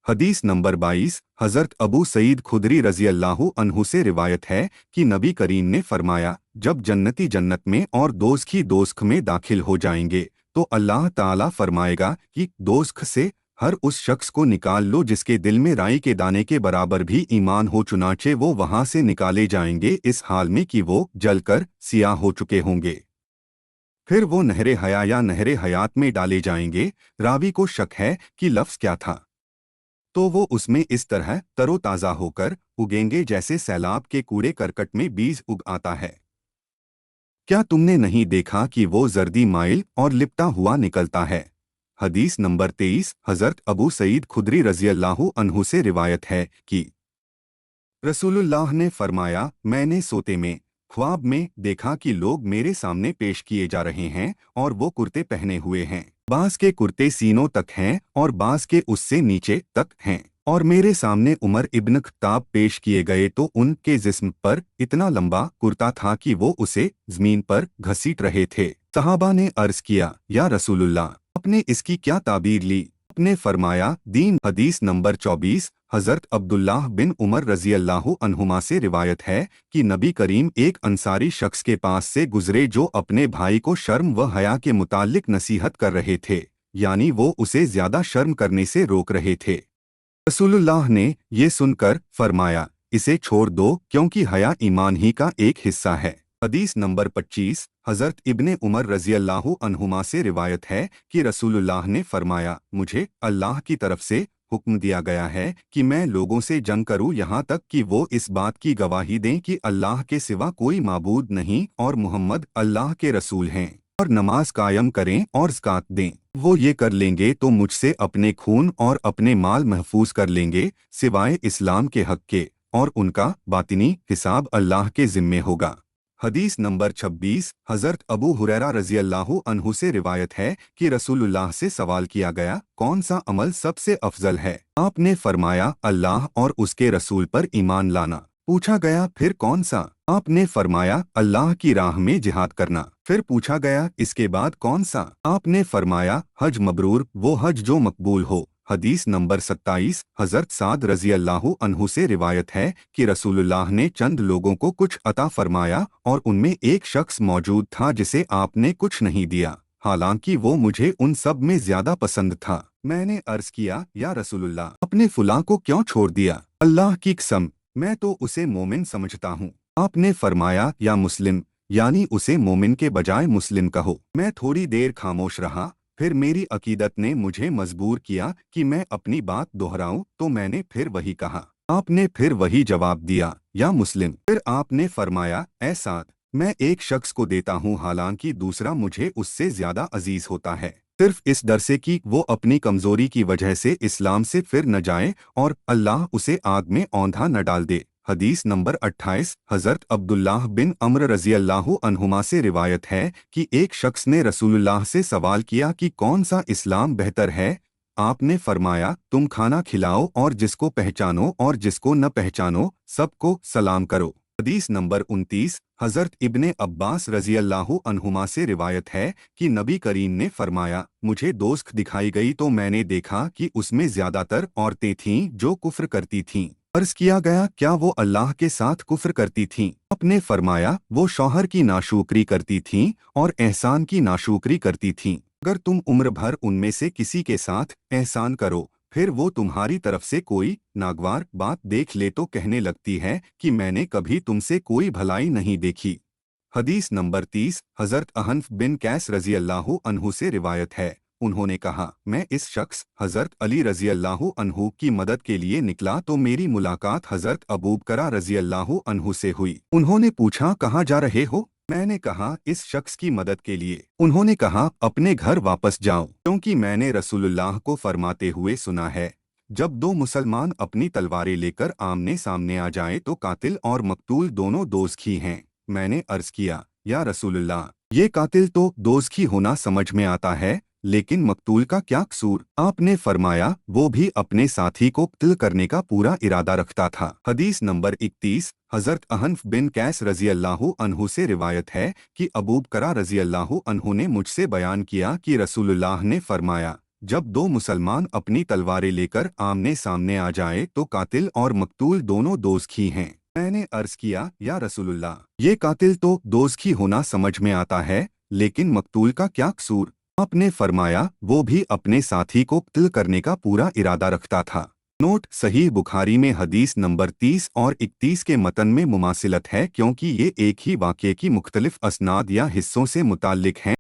हदीस नंबर 22 हज़रत अबू सईद खुदरी रज़ी अल्लाहु अन्हु से रिवायत है कि नबी करीम ने फरमाया, जब जन्नती जन्नत में और दोज़खी दोज़ख में दाखिल हो जाएंगे तो अल्लाह ताला फरमाएगा कि दोज़ख से हर उस शख्स को निकाल लो जिसके दिल में राई के दाने के बराबर भी ईमान हो, चुनाचे वो वहां से निकाले जाएंगे इस हाल में कि वो जलकर सियाह हो चुके होंगे। फिर वो नहरे हया या नहरे हयात में डाले जाएंगे। रावी को शक है कि लफ्ज़ क्या था, तो वो उसमें इस तरह तरोताज़ा होकर उगेंगे जैसे सैलाब के कूड़े करकट में बीज उग आता है। क्या तुमने नहीं देखा कि वो जर्दी माइल और लिपटा हुआ निकलता है। हदीस नंबर 23 हज़रत अबू सईद खुदरी रज़ी अल्लाहु अन्हु से रिवायत है कि रसूलुल्लाह ने फरमाया, मैंने सोते में ख्वाब में देखा कि लोग मेरे सामने पेश किए जा रहे हैं और वो कुर्ते पहने हुए हैं। बास के कुर्ते सीनों तक हैं और बास के उससे नीचे तक हैं। और मेरे सामने उमर इब्न खत्ताब पेश किए गए तो उनके जिस्म पर इतना लंबा कुर्ता था कि वो उसे जमीन पर घसीट रहे थे। सहाबा ने अर्ज किया, या रसूलुल्लाह, आपने इसकी क्या ताबीर ली। आपने फरमाया, दीन। हदीस नंबर 24 हज़रत अब्दुल्लाह बिन उमर रज़ी अल्लाहु अन्हुमा से रिवायत है कि नबी करीम एक अंसारी शख्स के पास से गुजरे जो अपने भाई को शर्म व हया के मुताल्लिक नसीहत कर रहे थे, यानी वो उसे ज्यादा शर्म करने से रोक रहे थे। रसूलुल्लाह ने ये सुनकर फरमाया, इसे छोड़ दो क्योंकि हया ईमान ही का एक हिस्सा है। हदीस नंबर 25 हज़रत इब्ने उमर रज़ी अल्लाहु अन्हुमा से रिवायत है कि रसूलुल्लाह ने फरमाया, मुझे अल्लाह की तरफ से हुक्म दिया गया है कि मैं लोगों से जंग करूं यहाँ तक कि वो इस बात की गवाही दें कि अल्लाह के सिवा कोई माबूद नहीं और मुहम्मद अल्लाह के रसूल हैं, और नमाज कायम करें और ज़कात दें। वो ये कर लेंगे तो मुझसे अपने खून और अपने माल महफूज कर लेंगे सिवाय इस्लाम के हक के, और उनका बातिनी हिसाब अल्लाह के ज़िम्मे होगा। हदीस नंबर 26 हज़रत अबू हुरैरा रज़ी अल्लाहु अन्हु से रिवायत है कि रसूलुल्लाह से सवाल किया गया, कौन सा अमल सबसे अफजल है। आपने फरमाया, अल्लाह और उसके रसूल पर ईमान लाना। पूछा गया, फिर कौन सा। आपने फरमाया, अल्लाह की राह में जिहाद करना। फिर पूछा गया, इसके बाद कौन सा। आपने फरमाया, हज मबरूर, वो हज जो मकबूल हो। हदीस नंबर 27 हज़रत साद रज़ी अल्लाहु अन्हु से रिवायत है कि रसूलुल्लाह ने चंद लोगों को कुछ अता फरमाया और उनमें एक शख्स मौजूद था जिसे आपने कुछ नहीं दिया, हालांकि वो मुझे उन सब में ज्यादा पसंद था। मैंने अर्ज किया, या रसूलुल्लाह, आपने फुलां को क्यों छोड़ दिया। अल्लाह की कसम, मैं तो उसे मोमिन समझता हूँ। आपने फरमाया, या मुस्लिम, यानी उसे मोमिन के बजाय मुस्लिम कहो। मैं थोड़ी देर खामोश रहा, फिर मेरी अकीदत ने मुझे मजबूर किया कि मैं अपनी बात दोहराऊं, तो मैंने फिर वही कहा। आपने फिर वही जवाब दिया, या मुस्लिम। फिर आपने फरमाया, ऐ साद, मैं एक शख्स को देता हूँ हालांकि दूसरा मुझे उससे ज्यादा अजीज होता है, सिर्फ इस डर से कि वो अपनी कमजोरी की वजह से इस्लाम से फिर न जाए और अल्लाह उसे आग में औंधा न डाल दे। हदीस नंबर 28 हज़रत अब्दुल्लाह बिन अम्र रज़ी अल्लाहु अन्हुमा से रिवायत है कि एक शख्स ने रसूलुल्लाह से सवाल किया कि कौन सा इस्लाम बेहतर है। आपने फरमाया, तुम खाना खिलाओ और जिसको पहचानो और जिसको न पहचानो सबको सलाम करो। हदीस नंबर 29 हज़रत इब्ने अब्बास रज़ी अल्लाहु अन्हुमा से रिवायत है कि नबी करीम ने फरमाया, मुझे दोस्त दिखाई गई तो मैंने देखा कि उसमें ज्यादातर औरतें थीं जो कुफ्र करती थीं। अर्ज किया गया, क्या वो अल्लाह के साथ कुफ्र करती थीं। आपने फरमाया, वो शौहर की नाशुक्री करती थीं और एहसान की नाशुक्री करती थीं। अगर तुम उम्र भर उनमें से किसी के साथ एहसान करो, फिर वो तुम्हारी तरफ से कोई नागवार बात देख ले तो कहने लगती है कि मैंने कभी तुमसे कोई भलाई नहीं देखी। हदीस नंबर 30 हज़रत अहनफ बिन कैस रज़ी अल्लाहु अन्हु से रिवायत है, उन्होंने कहा, मैं इस शख्स हज़रत अली रज़ी अल्लाहु अन्हु की मदद के लिए निकला तो मेरी मुलाकात हज़रत अबू बकर रज़ी अल्लाहु अन्हु से हुई। उन्होंने पूछा, कहाँ जा रहे हो। मैंने कहा, इस शख्स की मदद के लिए। उन्होंने कहा, अपने घर वापस जाओ, क्योंकि मैंने रसूलुल्लाह को फरमाते हुए सुना है, जब दो मुसलमान अपनी तलवारें लेकर आमने सामने आ जाएं तो कातिल और मकतूल दोनों दोस्त ही हैं। मैंने अर्ज किया, या रसूलुल्लाह, ये कातिल तो दोज़खी होना समझ में आता है, लेकिन मकतूल का क्या कसूर। आपने फरमाया, वो भी अपने साथी को कत्ल करने का पूरा इरादा रखता था। हदीस नंबर 31 हज़रत अहनफ बिन कैस रज़ी अल्लाहु अन्हु से रिवायत है कि अबू बकर रज़ी अल्लाहु अन्हु ने मुझसे बयान किया कि रसूलुल्लाह ने फरमाया, जब दो मुसलमान अपनी तलवारें लेकर आमने सामने आ जाए तो कातिल और मकतूल दोनों दोज़खी हैं। मैंने अर्ज किया, या रसूलुल्लाह, ये कातिल तो दोज़खी होना समझ में आता है, लेकिन मकतूल का क्या कसूर? आपने फरमाया, वो भी अपने साथी को कत्ल करने का पूरा इरादा रखता था। नोट: सही बुखारी में हदीस नंबर 30 और 31 के मतन में मुमासिलत है, क्योंकि ये एक ही वाक़े की मुख्तलिफ असनाद या हिस्सों से मुताल्लिक हैं।